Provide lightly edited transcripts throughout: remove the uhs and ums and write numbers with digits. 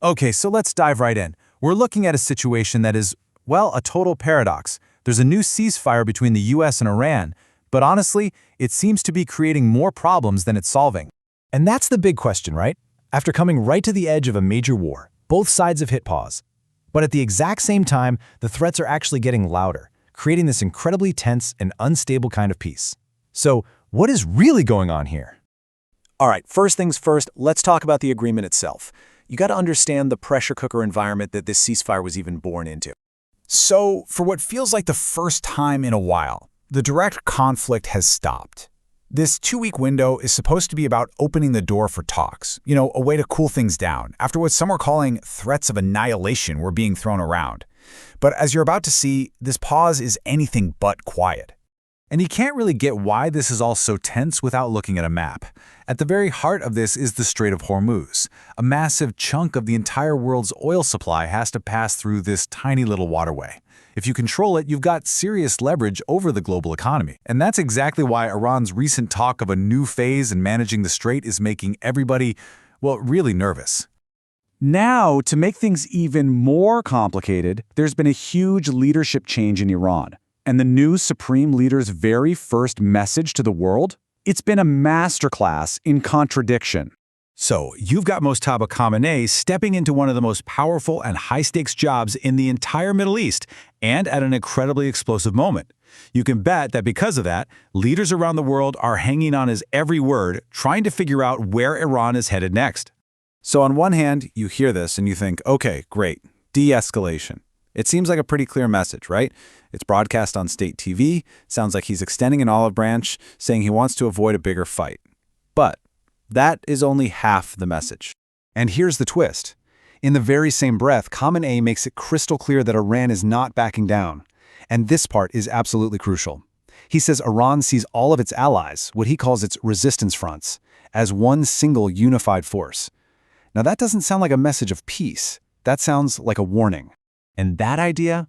Okay, so let's dive right in. We're looking at a situation that is, well, a total paradox. There's a new ceasefire between the US and Iran, but honestly, it seems to be creating more problems than it's solving. And that's the big question, right? After coming right to the edge of a major war, both sides have hit pause. But at the exact same time, the threats are actually getting louder, creating this incredibly tense and unstable kind of peace. So, what is really going on here? All right, first things first, let's talk about the agreement itself. You got to understand the pressure cooker environment that this ceasefire was even born into. So, for what feels like the first time in a while, the direct conflict has stopped. This 2-week window is supposed to be about opening the door for talks, a way to cool things down, after what some are calling threats of annihilation were being thrown around. But as you're about to see, this pause is anything but quiet. And you can't really get why this is all so tense without looking at a map. At the very heart of this is the Strait of Hormuz. A massive chunk of the entire world's oil supply has to pass through this tiny little waterway. If you control it, you've got serious leverage over the global economy. And that's exactly why Iran's recent talk of a new phase in managing the strait is making everybody, well, really nervous. Now, to make things even more complicated, there's been a huge leadership change in Iran. And the new supreme leader's very first message to the world? It's been a masterclass in contradiction. So, you've got Mojtaba Khamenei stepping into one of the most powerful and high-stakes jobs in the entire Middle East, and at an incredibly explosive moment. You can bet that because of that, leaders around the world are hanging on his every word, trying to figure out where Iran is headed next. So on one hand, you hear this and you think, okay, great, de-escalation. It seems like a pretty clear message, right? It's broadcast on state TV, sounds like he's extending an olive branch, saying he wants to avoid a bigger fight. But that is only half the message. And here's the twist. In the very same breath, Khamenei makes it crystal clear that Iran is not backing down. And this part is absolutely crucial. He says Iran sees all of its allies, what he calls its resistance fronts, as one single unified force. Now that doesn't sound like a message of peace. That sounds like a warning. And that idea,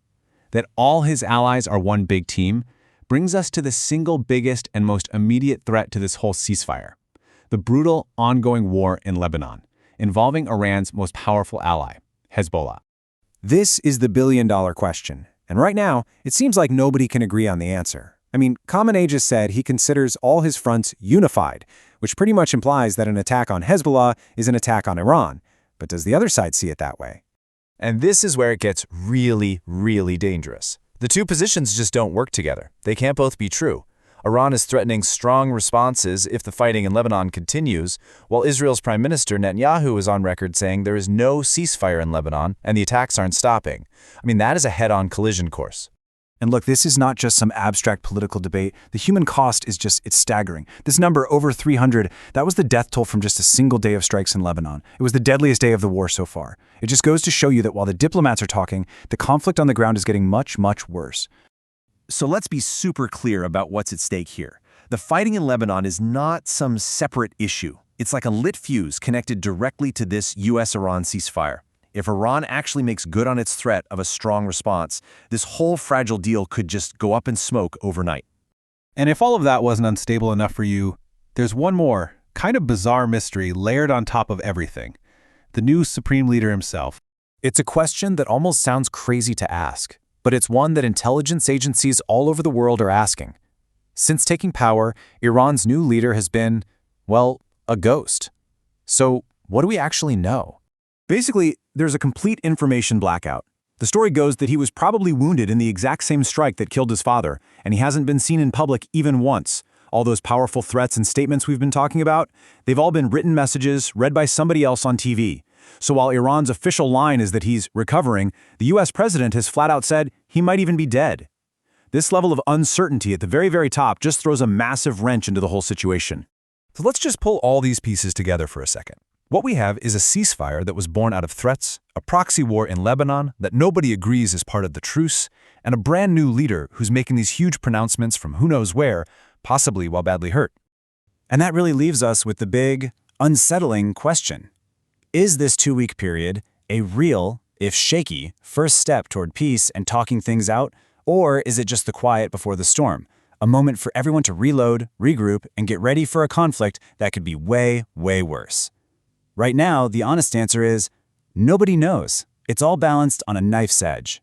that all his allies are one big team, brings us to the single biggest and most immediate threat to this whole ceasefire: the brutal, ongoing war in Lebanon, involving Iran's most powerful ally, Hezbollah. This is the billion-dollar question, and right now, it seems like nobody can agree on the answer. I mean, Khamenei just said he considers all his fronts unified, which pretty much implies that an attack on Hezbollah is an attack on Iran. But does the other side see it that way? And this is where it gets really, really dangerous. The two positions just don't work together. They can't both be true. Iran is threatening strong responses if the fighting in Lebanon continues, while Israel's Prime Minister Netanyahu is on record saying there is no ceasefire in Lebanon and the attacks aren't stopping. I mean, that is a head-on collision course. And look, this is not just some abstract political debate. The human cost is it's staggering. This number, over 300, that was the death toll from just a single day of strikes in Lebanon. It was the deadliest day of the war so far. It just goes to show you that while the diplomats are talking, the conflict on the ground is getting much, much worse. So let's be super clear about what's at stake here. The fighting in Lebanon is not some separate issue. It's like a lit fuse connected directly to this US-Iran ceasefire. If Iran actually makes good on its threat of a strong response, this whole fragile deal could just go up in smoke overnight. And if all of that wasn't unstable enough for you, there's one more, kind of bizarre mystery layered on top of everything: the new supreme leader himself. It's a question that almost sounds crazy to ask, but it's one that intelligence agencies all over the world are asking. Since taking power, Iran's new leader has been, well, a ghost. So what do we actually know? Basically, there's a complete information blackout. The story goes that he was probably wounded in the exact same strike that killed his father, and he hasn't been seen in public even once. All those powerful threats and statements we've been talking about, they've all been written messages read by somebody else on TV. So while Iran's official line is that he's recovering, the US president has flat out said he might even be dead. This level of uncertainty at the very, very top just throws a massive wrench into the whole situation. So let's just pull all these pieces together for a second. What we have is a ceasefire that was born out of threats, a proxy war in Lebanon that nobody agrees is part of the truce, and a brand new leader who's making these huge pronouncements from who knows where, possibly while badly hurt. And that really leaves us with the big, unsettling question. Is this 2-week period a real, if shaky, first step toward peace and talking things out, or is it just the quiet before the storm, a moment for everyone to reload, regroup, and get ready for a conflict that could be way, way worse? Right now, the honest answer is Nobody knows. It's all balanced on a knife's edge.